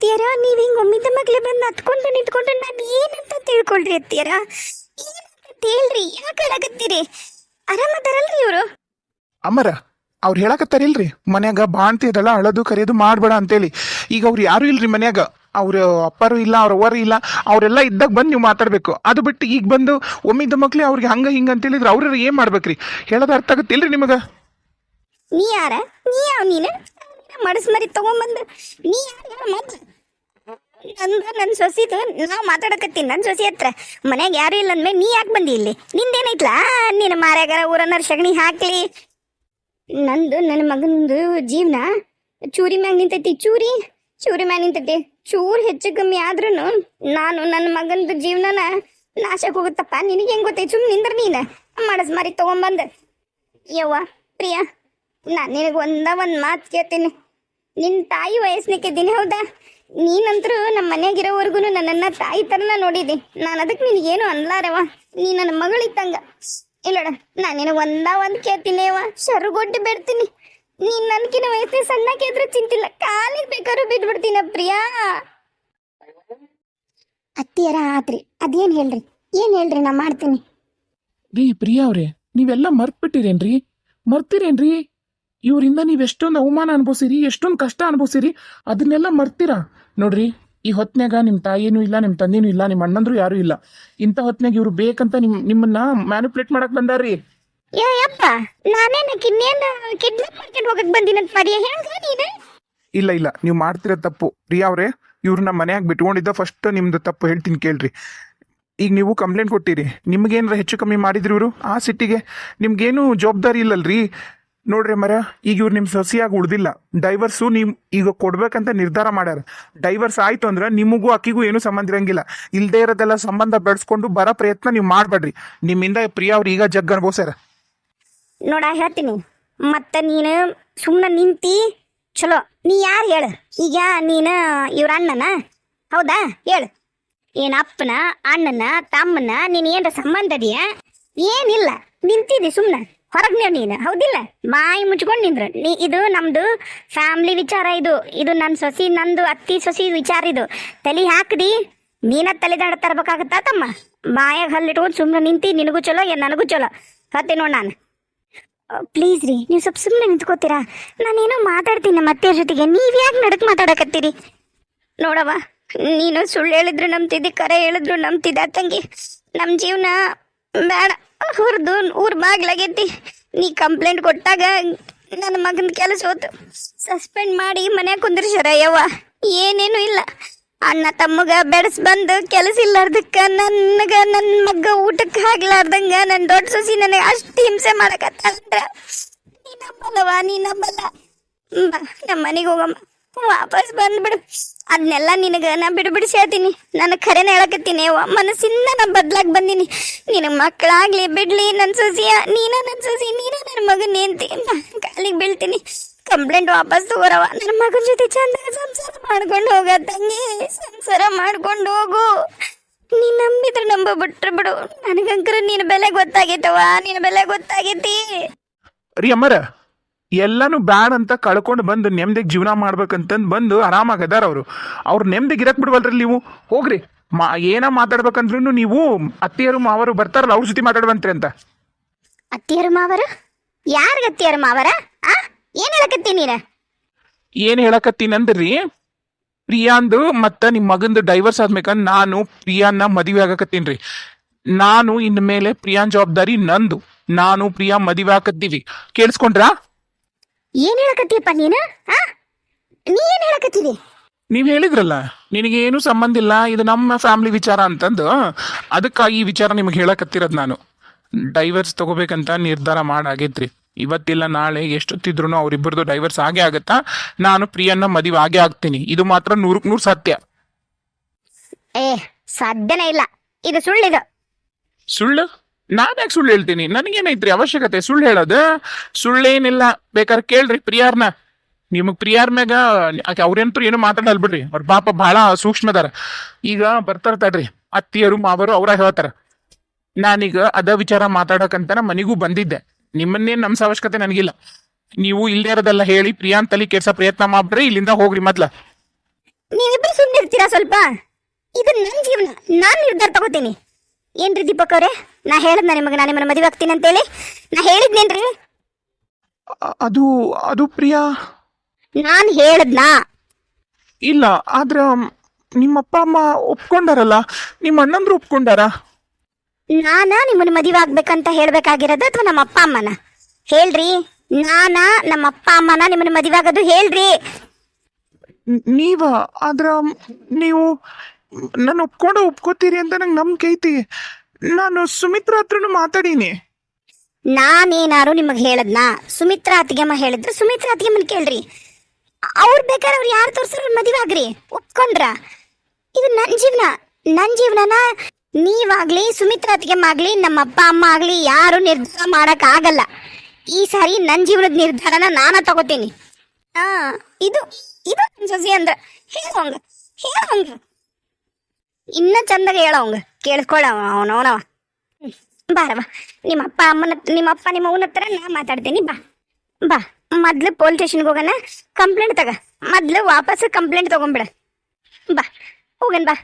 ಅತ್ತಿಯರ ನೀವ್ ಹಿಂಗ್ ಒಮ್ಮಿದ ಮಗ್ಲೆ ಬಂದು ಹತ್ಕೊಂಡು ನಿಂತ್ಕೊಂಡ್ರೆ ನಾನು ಏನಂತ ತಿಳ್ಕೊಳ್ರಿ ಅತ್ತಿಯರ, ಏನಂತ ಹೇಳ್ರಿ, ಯಾಕೆ ಅಳಗತ್ತೀರಿ? ಆರಾಮದಾರಲ್ರಿ ಇವರು? ಅಮ್ಮರ ಅವ್ರು ಹೇಳಕತ್ತಾರಿಲ್ರಿ ಮನ್ಯಾಗ ಬಾಣ್ತಿ ಅದಲ್ಲ ಅಳದು ಕರೆಯೋದು ಮಾಡ್ಬೇಡ ಅಂತೇಳಿ. ಈಗ ಅವ್ರು ಯಾರು ಇಲ್ರಿ ಮನ್ಯಾಗ, ಅವ್ರ ಅಪ್ಪರು ಇಲ್ಲ, ಅವ್ರ ಅವ್ವರು ಇಲ್ಲ, ಅವರೆಲ್ಲ ಇದ್ದಾಗ ಬಂದು ನೀವು ಮಾತಾಡ್ಬೇಕು. ಅದು ಬಿಟ್ಟು ಈಗ ಬಂದು ಒಮ್ಮಿದ್ದ ಮಕ್ಳು ಅವ್ರಿಗೆ ಹಂಗ ಹಿಂಗ ಅಂತ ಹೇಳಿದ್ರೆ ಅವ್ರ ಏನ್ ಮಾಡ್ಬೇಕ್ರಿ? ಹೇಳೋದು ಅರ್ಥ ಆಗತ್ತಿಲ್ರಿ ನಿಮಗ? ನೀ ಯಾರ? ನೀ ಯಾವ ನೀನು? ಮಡಸ್ ಮರಿ ತಗೊಂಬಂದು ನೀ ಯಾರ ಮೊದ್ಲು? ನನ್ನ ಸೊಸಿದು ನಾವು ಮಾತಾಡಕತ್ತೀನಿ ನನ್ನ ಸೊಸಿ ಹತ್ರ. ಮನ್ಯಾಗ ಯಾರು ಇಲ್ಲ ಅಂದ್ಮೇಲೆ ನೀ ಯಾಕೆ ಬಂದಿ ಇಲ್ಲಿ? ನಿಂದೇನೈತ್ಲಾ? ನಿನ್ನ ಮಾರ್ಯಾಗಾರ ಊರನ್ನಾರ ಸಗಣಿ ಹಾಕ್ಲಿ. ನಂದು ನನ್ನ ಮಗನದು ಜೀವನ ಚೂರಿ ಮ್ಯಾಗ ನಿಂತೈತಿ. ಚೂರಿ ಮ್ಯಾಗ ನಿಂತೈತಿ. ಚೂರು ಹೆಚ್ಚು ಕಮ್ಮಿ ಆದ್ರೂ ನಾನು ನನ್ನ ಮಗನದು ಜೀವನನ ನಾಶಕ್ಕೆ ಹೋಗುತ್ತಪ್ಪ. ನಿನಗೆ ಹೆಂಗೆ ಗೊತ್ತೈತಿ? ಸುಮ್ಮನೆ ನಿಂದ್ರ ನೀನು ಮಾಡಸ್ ಮಾರಿ ತಗೊಂಬಂದ. ಯವ್ವ ಪ್ರಿಯಾ, ನಾನು ನಿನಗೆ ಒಂದು ಮಾತು ಕೇಳ್ತೀನಿ. ನಿನ್ನ ತಾಯಿ ವಯಸ್ಸಿನಕ್ಕಿದ್ದೀನಿ, ಹೌದಾ? ನೀನಂತರೂ ನಮ್ಮ ಮನೆಯಾಗಿರೋವರೆಗೂ ನನ್ನನ್ನು ತಾಯಿ ಥರನ ನೋಡಿದ್ದೆ. ನಾನು ಅದಕ್ಕೆ ನಿನಗೇನು ಅನ್ಲಾರವ. ನೀ ನನ್ನ ಮಗಳಿದ್ದಂಗ. ಇಲ್ಲೋಡ, ನಾನು ನಿನಗೆ ಒಂದು ಕೇಳ್ತೀನಿ ಅವ, ಶರುಗೊಡ್ಡಿ ಬಿಡ್ತೀನಿ. ನೀನು ನನ್ಕಿನ ವಯಸ್ಸಿನ ಸಣ್ಣಕ್ಕೆ ಇದ್ರೆ ಚಿಂತಿಲ್ಲ, ಕಾಲಿಗೆ ಬೇಕಾದ್ರೂ ಬಿದ್ದುಬಿಡ್ತೀನ ಪ್ರಿಯಾ. ಅತ್ತಿಯರ ಆತ್ರಿ, ಅದೇನು ಹೇಳ್ರಿ, ಏನು ಹೇಳ್ರಿ, ನಾ ಮಾಡ್ತೀನಿ. ರೀ ಪ್ರಿಯಾ ಅವ್ರೆ, ನೀವೆಲ್ಲ ಮರ್ತ್ಬಿಟ್ಟಿರೇನ್ರಿ? ಮರ್ತಿರೇನ್ರಿ? ಇವರಿಂದ ನೀವು ಎಷ್ಟೊಂದು ಅವಮಾನ ಅನುಭವಿಸಿರಿ, ಎಷ್ಟೊಂದು ಕಷ್ಟ ಅನುಭವಿಸಿರಿ, ಅದನ್ನೆಲ್ಲ ಮರ್ತೀರಾ? ನೋಡ್ರಿ, ಈ ಹೊತ್ನ್ಯಾಗ ನಿಮ್ಮ ತಾಯಿನೂ ಇಲ್ಲ, ನಿಮ್ಮ ತಂದೆನೂ ಇಲ್ಲ, ನಿಮ್ಮ ಅಣ್ಣಂದ್ರು ಯಾರೂ ಇಲ್ಲ. ಇಂಥ ಹೊತ್ನ್ಯಾಗ ಇವ್ರು ಬೇಕಂತ ನಿಮ್ಮನ್ನ ಮ್ಯಾನಿಪುಲೇಟ್ ಮಾಡಕ್ ಬಂದಾರ್ರಿ. ಯಪ್ಪ, ನಾನೇನು ಕಿನ್ನೇನು ಕಿಡ್ನಾಪ್ ಮಾಡ್ಕೊಂಡು ಹೋಗಕ್ ಬಂದಿನಂತ ಮರಿಯ ಹೆಂಗ ನೀನು? ಇಲ್ಲ ನೀವು ಮಾಡ್ತಿರೋ ತಪ್ಪು ಪ್ರಿಯಾ ಅವ್ರೆ. ಇವ್ರನ್ನ ಮನ್ಯಾಗ ಬಿಟ್ಕೊಂಡಿದ್ದ ಫಸ್ಟ್ ನಿಮ್ದು ತಪ್ಪು ಹೇಳ್ತೀನಿ ಕೇಳ್ರಿ. ಈಗ ನೀವು ಕಂಪ್ಲೇಂಟ್ ಕೊಟ್ಟಿರಿ, ನಿಮ್ಗೇನಾರ ಹೆಚ್ಚು ಕಮ್ಮಿ ಮಾಡಿದ್ರಿ ಇವರು ಆ ಸಿಟ್ಟಿಗೆ? ನಿಮ್ಗೇನು ಜವಾಬ್ದಾರಿ ಇಲ್ಲಲ್ರಿ? ನೋಡ್ರಿ ಮರ, ಈಗ ಇವ್ರು ನಿಮ್ಮ ಸೊಸೆಯಾಗಿ ಉಳ್ದಿಲ್ಲ. ಡೈವರ್ಸು ನೀವು ಈಗ ಕೊಡ್ಬೇಕಂತ ನಿರ್ಧಾರ ಮಾಡ್ಯಾರ. ಡೈವರ್ಸ್ ಆಯ್ತು ಅಂದ್ರೆ ನಿಮಗೂ ಅಕ್ಕಿಗೂ ಏನೂ ಸಂಬಂಧ ಇರಂಗಿಲ್ಲ. ಇಲ್ಲದೆ ಇರೋದೆಲ್ಲ ಸಂಬಂಧ ಬೆಳೆಸ್ಕೊಂಡು ಬರೋ ಪ್ರಯತ್ನ ನೀವು ಮಾಡಬೇಡ್ರಿ. ನಿಮ್ಮಿಂದ ಪ್ರಿಯಾ ಅವ್ರು ಈಗ ಜಗ್ ಅನ್ಭವಿಸ್ಯಾರ. ನೋಡ ಹೇಳ್ತೀನಿ, ಮತ್ತೆ ನೀನು ಸುಮ್ಮನೆ ನಿಂತಿ ಚಲೋ. ನೀ ಯಾರು ಹೇಳು? ಈಗ ನೀನು ಇವ್ರ ಅಣ್ಣನ, ಹೌದಾ? ಹೇಳು, ಏನು ಅಪ್ಪನ, ಅಣ್ಣನ, ತಮ್ಮನ, ನೀನು ಏನರ ಸಂಬಂಧ ಇದೆಯಾ? ಏನಿಲ್ಲ, ನಿಂತಿದ್ದಿ ಸುಮ್ಮನೆ ಹೊರಗೆ ನೀನು, ಹೌದಿಲ್ಲ? ಮಾಯಿ ಮುಚ್ಕೊಂಡು ನಿಂದ್ರು ನೀ. ಇದು ನಮ್ಮದು ಫ್ಯಾಮ್ಲಿ ವಿಚಾರ. ಇದು ನನ್ನ ಸೊಸಿ, ನಂದು ಅತ್ತಿ ಸೊಸಿ ವಿಚಾರ. ಇದು ತಲೆ ಹಾಕ್ದಿ ನೀನ ತಲೆ ದಾಡ ತರಬೇಕಾಗತ್ತಾ ತಮ್ಮ? ಬಾಯಾಗ ಹಲ್ಲಿಟ್ಕೊಂಡು ಸುಮ್ಮನೆ ನಿಂತಿ. ನಿನಗೂ ಚಲೋ, ನನಗೂ ಚಲೋ. ಹತ್ತೆ ನೋಡಿ ನಾನು. ಪ್ಲೀಸ್ ರೀ, ನೀವು ಸ್ವಲ್ಪ ಸುಮ್ಮನೆ ನಿಂತ್ಕೋತೀರಾ? ನಾನೇನೋ ಮಾತಾಡ್ತೀನಿ ನಮ್ಮ ಅತ್ತೆಯರ ಜೊತೆಗೆ, ನೀವು ಯಾಕೆ ನಡಕ್ ಮಾತಾಡಕತ್ತೀರಿ? ನೋಡವ, ನೀನು ಸುಳ್ಳು ಹೇಳಿದ್ರು ನಂಬ್ತಿದ್ದಿ, ಕರೆ ಹೇಳಿದ್ರು ನಂಬ್ತಿದ್ದ ತಂಗಿ. ನಮ್ಮ ಜೀವನ ಬೇಡ, ಹುರಿದು ಊರು ಬಾಗ್ಲಾಗೈತಿ. ನೀ ಕಂಪ್ಲೇಂಟ್ ಕೊಟ್ಟಾಗ ನನ್ನ ಮಗನ ಕೆಲಸ ಹೋತು, ಸಸ್ಪೆಂಡ್ ಮಾಡಿ ಮನ್ಯಾಗ ಕುಂದ್ರಿಸ್ಯಾರ. ಯವ್ವ, ಏನೇನು ಇಲ್ಲ. ಅಣ್ಣ ತಮ್ಮಗ ಬೆಳೆಸ್ ಬಂದು ಕೆಲಸ ಇಲ್ಲಾರ್ದಕ್ಕ ನನ್ನ ಮಗ್ಗ ಊಟಕ್ಕೆ ಆಗ್ಲಾರ್ದಂಗ ನನ್ನ ದೊಡ್ಡ ಸೊಸಿ ನನಗೆ ಅಷ್ಟು ಹಿಂಸೆ ಮಾಡಕತ್ತಂದ್ರ ನೀ ನಂಬಲ್ಲವ, ನೀ ನಂಬಲ್ಲ. ನಮ್ಮ ಮನೆಗೆ ಹೋಗಮ್ಮ, ವಾಪಸ್ ಬಂದ್ಬಿಡು. ಅದನ್ನೆಲ್ಲ ನಿನಗೆ ನಾ ಬಿಡ್ಬಿಡಿಸಿ ಹೇಳ್ತೀನಿ. ನಾನು ಖರೇನ ಹೇಳಕತ್ತೀನಿ. ಮನಸ್ಸಿಂದ ನಾ ಬದ್ಲಾಗಿ ಬಂದೀನಿ. ನಿನಗೆ ಮಕ್ಕಳಾಗ್ಲಿ ಬಿಡ್ಲಿ, ನನ್ನ ಸೊಸಿಯ ನೀನ, ನನ್ನ ಸೊಸಿ ನೀನ, ನನ್ನ ಮಗನ ಏಂತಿ ಕಾಲಿಗೆ ಬೀಳ್ತೀನಿ. ಕಂಪ್ಲೇಂಟ್ ವಾಪಸ್ ತಗೋರವ. ನನ್ನ ಮಗನ ಜೊತೆ ಚಂದ ಸಂಸಾರ ಮಾಡ್ಕೊಂಡು ಹೋಗ ತಂಗಿ, ಸಂಸಾರ ಮಾಡ್ಕೊಂಡು ಹೋಗು. ನೀ ನಂಬಿದ್ರೆ ನಂಬ ಬಿಟ್ರೆ ಬಿಡು. ನನಗಂಕರ ನಿನ್ನ ಬೆಲೆ ಗೊತ್ತಾಗೈತವ, ನಿನ್ನ ಬೆಲೆ ಗೊತ್ತಾಗೈತಿ. ರೀ ಅಮ್ಮರ, ಎಲ್ಲಾನು ಬ್ಯಾಡ್ ಅಂತ ಕಳ್ಕೊಂಡು ಬಂದು ನೆಮ್ಮದಿಗೆ ಜೀವನ ಮಾಡ್ಬೇಕಂತಂದು ಬಂದು ಆರಾಮಾಗದಾರ ಅವರು. ಅವ್ರು ನೆಮ್ಮದಿಗೆ ಇರಕ್ ಬಿಡ್ವಲ್ರಿ ನೀವು? ಹೋಗ್ರಿ, ಏನ ಮಾತಾಡ್ಬೇಕಂದ್ರೂ ನೀವು ಅತ್ತಿಯರು ಮಾವರು ಬರ್ತಾರಲ್ಲ ಅವ್ರ ಜೊತೆ ಮಾತಾಡ್ಬಂತ್ರಿ ಅಂತ. ಅತ್ತಿಯರು ಮಾವರ? ಯಾರಿಗೆ ಅತ್ತಿಯರು ಮಾವರ? ಏನ್ ಹೇಳಕತ್ತೀನಿ ನೀನ? ಏನ್ ಹೇಳಕತ್ತೀನಂದ್ರಿ, ಪ್ರಿಯಾಂದು ಮತ್ತ ನಿಮ್ಮ ಮಗಂದು ಡೈವರ್ಸ್ ಆದ್ಮೇಕಂದ್ ನಾನು ಪ್ರಿಯಾನ್ನ ಮದುವೆ ಆಗಕತ್ತೀನ್ರಿ. ನಾನು ಇನ್ ಮೇಲೆ ಪ್ರಿಯಾನ್ ಜವಾಬ್ದಾರಿ ನಂದು. ನಾನು ಪ್ರಿಯಾ ಮದುವೆ ಹಾಕತ್ತೀವಿ, ಕೇಳಿಸ್ಕೊಂಡ್ರಾ? ಏನ್ ಹೇಳಕತ್ತೀಯಪ್ಪ ನೀನು? ನೀ ಏನ್ ಹೇಳಕತ್ತೀರಿ? ನೀವ್ ಹೇಳಿದ್ರಲ್ಲ ನಿನಗೇನು ಸಂಬಂಧ ಇಲ್ಲ, ಇದು ನಮ್ಮ ಫ್ಯಾಮಿಲಿ ವಿಚಾರ ಅಂತಂದು, ಅದಕ್ಕಾಗಿ ಈ ವಿಚಾರ ನಿಮ್ಗೆ ಹೇಳಕತ್ತಿರೋದು. ನಾನು ಡೈವರ್ಸ್ ತಗೋಬೇಕಂತ ನಿರ್ಧಾರ ಮಾಡಾಗೈತ್ರಿ. ಇವತ್ತಿಲ್ಲ ನಾಳೆ ಎಷ್ಟೊತ್ತಿದ್ರು ಅವ್ರಿಬ್ಬರದು ಡೈವರ್ಸ್ ಆಗೇ ಆಗತ್ತಾ. ನಾನು ಪ್ರಿಯನ್ನ ಮದುವೆ ಆಗೇ ಆಗ್ತೀನಿ. ಇದು ಮಾತ್ರ 100ಕ್ಕೆ 100 ಸತ್ಯ. ಸಾಧ್ಯನೇ ಇಲ್ಲ, ಇದು ಸುಳ್ಳಿದು. ಸುಳ್ಳು? ನಾನು ಯಾಕೆ ಸುಳ್ಳು ಹೇಳ್ತೀನಿ? ನನಗೇನೈತ್ರಿ ಅವಶ್ಯಕತೆ ಸುಳ್ಳು ಹೇಳೋದು? ಸುಳ್ಳೇನಿಲ್ಲ, ಬೇಕಾದ್ರೆ ಕೇಳ್ರಿ ಪ್ರಿಯಾರ್ನ. ನಿಮಗ್ ಪ್ರಿಯಾರ್ ಮ್ಯಾಗ ಅವ್ರೇನಂತೂ ಏನು ಮಾತಾಡಲ್ ಬಿಡ್ರಿ, ಅವ್ರ ಪಾಪ ಬಹಳ ಸೂಕ್ಷ್ಮದಾರ. ಈಗ ಬರ್ತಾರ ತಡ್ರಿ ಅತ್ತಿಯರು ಮಾವರು, ಅವ್ರ ಹೇಳ್ತಾರ. ನಾನೀಗ ಅದ ವಿಚಾರ ಮಾತಾಡಕಂತ ಮನೆಗೂ ಬಂದಿದ್ದೆ. ನಿಮ್ಮನ್ನೇನು ನಮ್ಸ ಅವಶ್ಯಕತೆ ನನಗಿಲ್ಲ. ನೀವು ಇಲ್ದೇ ಇರೋದೆಲ್ಲ ಹೇಳಿ ಪ್ರಿಯಾನ್ ತಲೆ ಕೆಡ್ಸೋ ಪ್ರಯತ್ನ ಮಾಡ್ಬಿಡ್ರಿ. ಇಲ್ಲಿಂದ ಹೋಗ್ರಿ ಮೊದ್ಲ. ನೀವಿಬ್ರು ಸುಮ್ಮನೆ ಇರ್ತೀರಾ ಸ್ವಲ್ಪ? ಇದು ನನ್ನ ಜೀವನ, ನಾನು ನಿರ್ಧಾರ ತಗೋತೀನಿ. ಏನ್ರಿ ದೀಪಕ್ ಅವ್ರೆ, ನಾ ಹೇಳದ್ನ ನಿಮಗೆ ನಾನು ನಿಮ್ಮನ್ನ ಮದುವೆ ಆಗ್ತೀನಿ ಅಂತೇಳಿ? ನಾ ಹೇಳಿದ್ನೇನ್ರಿ? ಅದು ಅದು ಪ್ರಿಯಾ. ನಾನು ಹೇಳದ್ನಾ? ಇಲ್ಲ, ಆದ್ರೆ ನಿಮ್ಮ ಅಪ್ಪ ಅಮ್ಮ ಒಪ್ಕೊಂಡಾರಲ್ಲ, ನಿಮ್ಮ ಅಣ್ಣಂದ್ರು ಒಪ್ಕೊಂಡಾರ. ನಾನಾ ನಿಮ್ಮನ್ನ ಮದುವೆ ಆಗ್ಬೇಕಂತ ಹೇಳ್ಬೇಕಾಗಿರೋದು ಅಥವಾ ನಮ್ಮ ಅಪ್ಪ ಅಮ್ಮನ? ಹೇಳ್ರಿ. ನಾನಾ ನಮ್ಮ ಅಪ್ಪ ಅಮ್ಮನ ನಿಮ್ಮನ್ನ ಮದುವೆ ಆಗೋದು? ಹೇಳ್ರಿ. ನೀವ ಆದ್ರ ನೀವು ನಾನು ಒಪ್ಕೋತೀರಿ ಅಂತ ನಂಗೆ ನಂಬಿಕೆ ಐತಿ. ನಾನು ಸುಮಿತ್ರಾ ಹತ್ರನು ಮಾತಾಡೀನಿ. ನಾನೇನಾರು ನಿಮಗೆ ಹೇಳದ್ನಾ? ಸುಮಿತ್ರಾ ಅತ್ತಿಗೆಮ್ಮ ಹೇಳಿದ್ರು, ಸುಮಿತ್ರಾ ಅತ್ತಿಗೆಮ್ಮನ್ ಕೇಳ್ರಿ. ಅವ್ರು ಬೇಕಾದ್ರೆ ಅವ್ರು ಯಾರು ತೋರಿಸ್ರು ಮದುವೆ ಆಗ್ರಿ, ಒಪ್ಕೊಂಡ್ರ? ಇದು ನನ್ನ ಜೀವನ, ನನ್ನ ಜೀವನನ ನೀವಾಗ್ಲಿ ಸುಮಿತ್ರಾ ಅತ್ತಿಗೆಮ್ಮ ಆಗ್ಲಿ ನಮ್ಮ ಅಪ್ಪ ಅಮ್ಮ ಆಗ್ಲಿ ಯಾರು ನಿರ್ಧಾರ ಮಾಡಕ್ ಆಗಲ್ಲ. ಈ ಸಾರಿ ನನ್ನ ಜೀವನದ ನಿರ್ಧಾರನ ನಾನ ತಗೋತೀನಿ. ಇದು ಇದು ನನ್ ಸೊಸಿ ಅಂದ್ರ ಹೇಳೋಂಗ ಇನ್ನ ಚಂದಾಗ ಹೇಳೋಂಗ ಕೇಳಿಸ್ಕೊಳ್ಳವ ಅವನವನವ. ಬಾರವ, ನಿಮ್ಮ ಅಪ್ಪ ನಿಮ್ಮ ಅವನ ಹತ್ರ ನಾ ಮಾತಾಡ್ತೀನಿ. ಬಾ ಮೊದ್ಲು ಪೊಲೀಸ್ ಸ್ಟೇಷನ್ಗೆ ಹೋಗೋಣ, ಕಂಪ್ಲೇಂಟ್ ತಗ. ಮೊದ್ಲು ವಾಪಸ್ ಕಂಪ್ಲೇಂಟ್ ತಗೊಂಬಿಡ. ಬಾ ಹೋಗನ್ ಬಾ.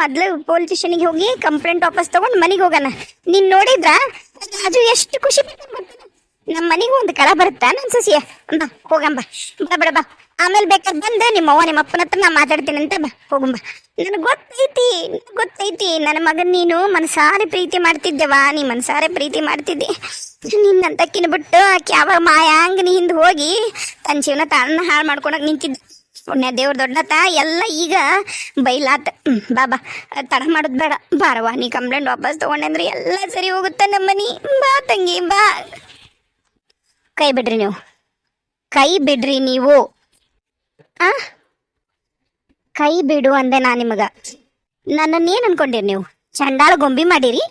ಮೊದ್ಲು ಪೊಲೀಸ್ ಸ್ಟೇಷನ್ಗೆ ಹೋಗಿ ಕಂಪ್ಲೇಂಟ್ ವಾಪಸ್ ತಗೊಂಡು ಮನೆಗೆ ಹೋಗೋಣ. ನೀನ್ ನೋಡಿದ್ರ ರಾಜು ಎಷ್ಟು ಖುಷಿ ಪಡ್ತಾನೆ. ನಮ್ಮ ಮನೆಗೂ ಒಂದು ಕಳ ಬರುತ್ತಾ ನನ್ನ ಸೊಸಿಯ? ಬಾ ಹೋಗಂಬ. ಬಾ ಆಮೇಲೆ ಬೇಕಾದ್ರೆ ಬಂದು ನಿಮ್ಮ ಅವ್ವ ನಿಮ್ಮ ಅಪ್ಪನ ಹತ್ರ ನಾ ಮಾತಾಡ್ತೀನಿ ಅಂತ. ಬಾ ಹೋಗಂಬ. ನನಗೆ ಗೊತ್ತೈತಿ ನನ್ನ ಮಗನ್ ನೀನು ಮನಸಾರೆ ಪ್ರೀತಿ ಮಾಡ್ತಿದ್ದೆವಾ. ನೀ ಮನಸಾರೆ ಪ್ರೀತಿ ಮಾಡ್ತಿದ್ದೆ. ನಿನ್ನಂತ ಕಿನ್ಬಿಟ್ಟು ಆಕೆ ಯಾವಾಗ ಮಾಯಾಂಗ ಹಿಂದೆ ಹೋಗಿ ತನ್ನ ಜೀವನ ತಾನ ಹಾಳು ಮಾಡ್ಕೊಳಕ್ ನಿಂತಿದ್ದ. ಪುಣ್ಯ ದೇವ್ರ ದೊಡ್ಡತ ಎಲ್ಲ ಈಗ ಬೈಲಾತ. ಬಾ ತಡ ಮಾಡೋದು ಬೇಡ. ಬಾರವ್ವ, ನೀ ಕಂಪ್ಲೇಂಟ್ ವಾಪಸ್ ತಗೊಂಡೆ ಅಂದ್ರೆ ಎಲ್ಲ ಸರಿ ಹೋಗುತ್ತೆ ನಮ್ಮನಿ. ಬಾ ತಂಗಿ ಬಾ. ಕೈ ಬಿಡ್ರಿ ನೀವು. ಕೈ ಬಿಡು ಅಂದೆ ನಾ ನಿಮಗ. ನನ್ನನ್ನೇನು ಅನ್ಕೊಂಡಿರಿ ನೀವು? ಚಂಡಾಳ ಗೊಂಬಿ ಮಾಡಿರಿ?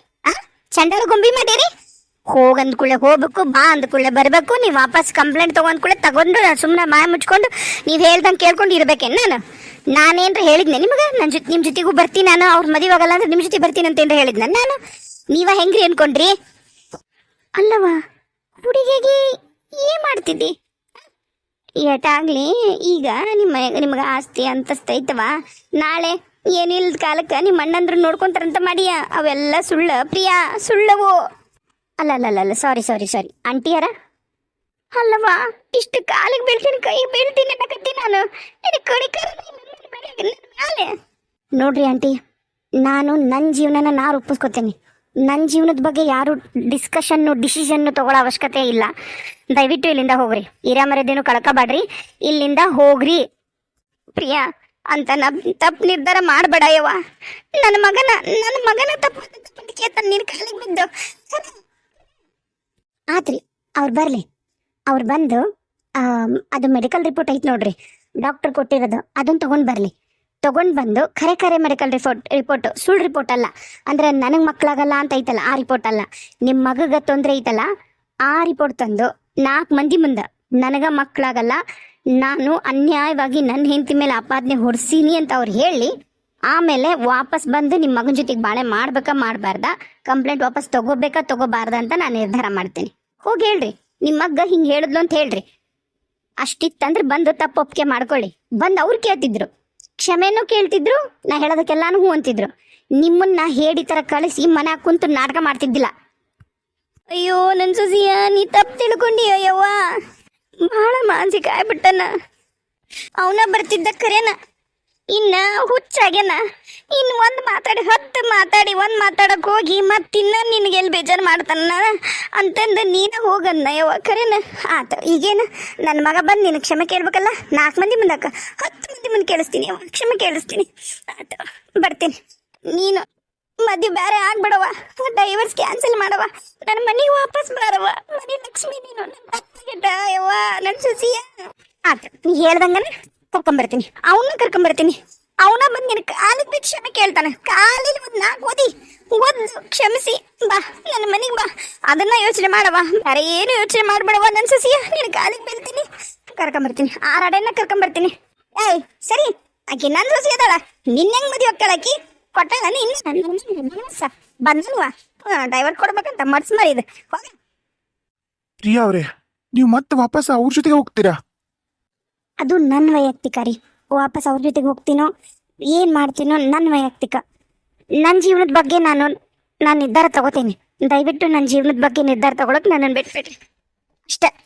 ಹೋಗಂದ್ಕೂಳೆ ಹೋಗ್ಬೇಕು, ಬಾ ಅಂದ್ಕೂಳೆ ಬರ್ಬೇಕು. ನೀವು ವಾಪಸ್ ಕಂಪ್ಲೇಂಟ್ ತಗೊಂಡ್ಕೂಳೆ ತಗೊಂಡು ಸುಮ್ಮನೆ ಮಾಯ ಮುಚ್ಕೊಂಡು ನೀವು ಹೇಳ್ದಂಗೆ ಕೇಳ್ಕೊಂಡು ಇರ್ಬೇಕೇನು? ನಾನೇನ್ರ ಹೇಳಿದ್ನೆ ನಿಮಗೆ? ನಿಮ್ಮ ಜೊತೆಗೂ ಬರ್ತೀನಿ ನಾನು, ಅವ್ರ ಮದುವೆ ಆಗಲ್ಲ ಅಂದ್ರೆ ನಿಮ್ಮ ಜೊತೆ ಬರ್ತೀನಿ ಅಂತೇನ್ರ ಹೇಳಿದ್ನ ನಾನು? ನೀವ ಹೆಂಗ್ರಿ ಅನ್ಕೊಂಡ್ರಿ? ಅಲ್ಲವಾ ಹುಡುಗಿಗೆ ಏನ್ ಮಾಡ್ತಿದ್ದಿ? ಏಟಾಗ್ಲಿ ಈಗ ನಿಮಗೆ ಆಸ್ತಿ ಅಂತಸ್ತ ಐತವ. ನಾಳೆ ಏನಿಲ್ಲದ ಕಾಲಕ್ಕೆ ನಿಮ್ಮ ಅಣ್ಣಂದ್ರು ನೋಡ್ಕೊಂತಾರಂತ ಮಾಡಿಯ. ಅವೆಲ್ಲ ಸುಳ್ಳ ಪ್ರಿಯಾ, ಸುಳ್ಳವು. ಅಲ್ಲ ಸಾರಿ ಆಂಟಿಯರ ಅಲ್ಲವಾ? ಇಷ್ಟು ಕಾಲಿಗೆ ಬೀಳ್ತೀನಿ, ಕೈಗೆ ಬೀಳ್ತೀನಿ ಅನ್ನಕತ್ತಿ ನಾನು. ನೋಡ್ರಿ ಆಂಟಿ, ನಾನು ನನ್ನ ಜೀವನನ ನಾ ರೂಪಿಸ್ಕೊತೀನಿ. ನನ್ನ ಜೀವನದ ಬಗ್ಗೆ ಯಾರು ಡಿಸಿಷನ್ನು ತಗೊಳ್ಳೋ ಅವಶ್ಯಕತೆ ಇಲ್ಲ. ದಯವಿಟ್ಟು ಇಲ್ಲಿಂದ ಹೋಗ್ರಿ. ಇರಾಮರದೇನು ಕಳ್ಕೊಬೇಡ್ರಿ, ಇಲ್ಲಿಂದ ಹೋಗ್ರಿ. ಪ್ರಿಯಾ ಅಂತ ತಪ್ಪು ನಿರ್ಧಾರ ಮಾಡಬೇಡ ಯವ್ವ. ನನ್ನ ಮಗನ ತಪ್ಪದಕ್ಕೆ ನೀನು ಕಾಲಿಗೆ ಬಿದ್ದು. ಆತ್ರಿ, ಅವ್ರು ಬಂದು ಅದು ಮೆಡಿಕಲ್ ರಿಪೋರ್ಟ್ ಐತೆ ನೋಡ್ರಿ, ಡಾಕ್ಟರ್ ಕೊಟ್ಟಿರೋದು, ಅದನ್ನು ತಗೊಂಡು ಬಂದು ಖರೆ ಮೆಡಿಕಲ್ ರಿಪೋರ್ಟ್ ಸುಳ್ಳು ರಿಪೋರ್ಟ್ ಅಲ್ಲ. ಅಂದ್ರೆ ನನಗೆ ಮಕ್ಕಳಾಗಲ್ಲ ಅಂತ ಐತಲ್ಲ ಆ ರಿಪೋರ್ಟ್ ಅಲ್ಲ, ನಿಮ್ಮ ಮಗಗೆ ತೊಂದರೆ ಐತಲ್ಲ ಆ ರಿಪೋರ್ಟ್ ತಂದು 4 ಮಂದಿ ಮುಂದೆ ನನಗೆ ಮಕ್ಕಳಾಗಲ್ಲ, ನಾನು ಅನ್ಯಾಯವಾಗಿ ನನ್ನ ಹೆಂಡತಿ ಮೇಲೆ ಆಪಾದನೆ ಹೊಡ್ಸೀನಿ ಅಂತ ಅವ್ರು ಹೇಳಿ ಆಮೇಲೆ ವಾಪಸ್ ಬಂದು ನಿಮ್ಮ ಮಗನ ಜೊತೆಗೆ ಬಾಳೆ ಮಾಡ್ಬೇಕಾ ಮಾಡಬಾರ್ದ, ಕಂಪ್ಲೇಂಟ್ ವಾಪಸ್ ತಗೋಬಾರ್ದ ಅಂತ ನಾನು ನಿರ್ಧಾರ ಮಾಡ್ತೀನಿ. ಹೋಗಿ ಹೇಳ್ರಿ ನಿಮ್ಮ ಮಗ್ಗ ಹಿಂಗೆ ಹೇಳಿದ್ಲು ಅಂತ ಹೇಳ್ರಿ. ಅಷ್ಟಿತ್ತಂದ್ರೆ ಬಂದು ತಪ್ಪು ಒಪ್ಪಿಗೆ ಮಾಡ್ಕೊಳ್ಳಿ. ಬಂದು ಅವ್ರು ಕೇಳ್ತಿದ್ರು, ಕ್ಷಮೆನೂ ಕೇಳ್ತಿದ್ರು, ನಾ ಹೇಳೋದಕ್ಕೆಲ್ಲಾನು ಹೂ ಅಂತಿದ್ರು. ನಿಮ್ಮನ್ನ ಹೇಡಿ ಥರ ಕಳಿಸಿ ಮನ್ಯಾಗ ಕುಂತು ನಾಟಕ ಮಾಡ್ತಿದ್ದಿಲ್ಲ. ಅಯ್ಯೋ ನನ್ನ ಸುಸಿಯ, ನೀ ತಪ್ಪು ತಿಳ್ಕೊಂಡಿ ಅಯ್ಯವ್ವ. ಭಾಳ ಮಾನಸಿಕ ಆಗ್ಬಿಟ್ಟನ. ಅವನ ಬರ್ತಿದ್ದ ಕರೆನ ಇನ್ನ ಹುಚ್ಚಾಗ್ಯಾನ. ಇನ್ನು ಒಂದು ಮಾತಾಡಿ 10 ಮಾತಾಡಿ ಒಂದು ಮಾತಾಡಕ್ಕೆ ಹೋಗಿ ಮತ್ತಿನ್ನ ನಿನಗೆಲ್ಲಿ ಬೇಜಾರು ಮಾಡ್ತಾನ ಅಂತಂದು ನೀನು ಹೋಗನ್ನ ಯವ್ವ. ಕರೆನ ಆತ. ಈಗೇನು ನನ್ನ ಮಗ ಬಂದು ನಿನಗೆ ಕ್ಷಮೆ ಕೇಳ್ಬೇಕಲ್ಲ? 4 ಮಂದಿ ಮುಂದಕ್ಕೆ 10 ಮಂದಿ ಮುಂದೆ ಕೇಳಿಸ್ತೀನಿ ಯವ್ವ, ಕ್ಷಮೆ ಕೇಳಿಸ್ತೀನಿ. ಆತ ಬರ್ತೀನಿ. ನೀನು ಮದುವೆ ಬೇರೆ ಆಗ್ಬಿಡವ, ಡೈವರ್ಸ್ ಕ್ಯಾನ್ಸಲ್ ಮಾಡವ, ನನ್ನ ಮನೆಗೆ ವಾಪಸ್ ಬರವ. ಮನೆ ಲಕ್ಷ್ಮಿ ನೀನು, ನನ್ನ ಯವ್ವ, ನನ್ನ ಸುಸಿಯ. ಆತ ನೀ ಹೇಳ್ದಂಗನೆ ಕರ್ಕೊಂಬರ್ತೀನಿ, ಕರ್ಕೊಂಬರ್ತೀನಿ. ಅವನ ಬಂದು ನಿನ್ನ ಕಾಲಿಗೆ ಬಿಟ್ಟು ಕ್ಷಮೆ ಕೇಳ್ತಾನೆ. ಕಾಲಿಗೆ ಒಂದು 4 ಒದ್ದು ಕ್ಷಮಿಸಿ ಬಾ, ನನ್ನ ಮನೆಗೆ ಬಾ. ಅದನ್ನ ಯೋಚನೆ ಮಾಡವ, ಬೇರೆ ಏನು ಯೋಚನೆ ಮಾಡ್ಬೇಡವ ನನ್ನ ಸಸಿಯ. ನಿನ್ನ ಕಾಲಿಗೆ ಬೀಳ್ತೀನಿ, ಕರ್ಕೊಂಬರ್ತೀನಿ. 6 ಅಡೆನ ಕರ್ಕೊಂಬರ್ತೀನಿ. ಏಯ್ ಸರಿ, ಆಕಿ ನನ್ನ ಸಸಿ ಅದಾಳ, ನಿನ್ನ ಹೆಂಗ್ ಮದುವೆ ಹೋಗ್ತಾಳಕಿ? ಕೊಟ್ಟಾಳ ಬಂದಲ್ವಾ? ಡೈವರ್ಟ್ ಕೊಡ್ಬೇಕಂತ ಮರ್ಸ್ ಮಾಡಿದ. ಪ್ರಿಯಾ ಅವರೇ, ನೀವು ಮತ್ತೆ ವಾಪಸ್ ಅವ್ರ ಜೊತೆಗೆ ಹೋಗ್ತೀರಾ? ಅದು ನನ್ನ ವೈಯಕ್ತಿಕ ರೀ. ವಾಪಸ್ ಅವ್ರ ಜೊತೆಗೆ ಹೋಗ್ತೀನೋ ಏನು ಮಾಡ್ತೀನೋ ನನ್ನ ವೈಯಕ್ತಿಕ. ನನ್ನ ಜೀವನದ ಬಗ್ಗೆ ನಾನು ನಿರ್ಧಾರ ತಗೋತೀನಿ. ದಯವಿಟ್ಟು ನನ್ನ ಜೀವನದ ಬಗ್ಗೆ ನಿರ್ಧಾರ ತಗೊಳಕ್ಕೆ ನನ್ನನ್ನು ಬಿಟ್ಬಿಡ್ರಿ. ಇಷ್ಟೇ.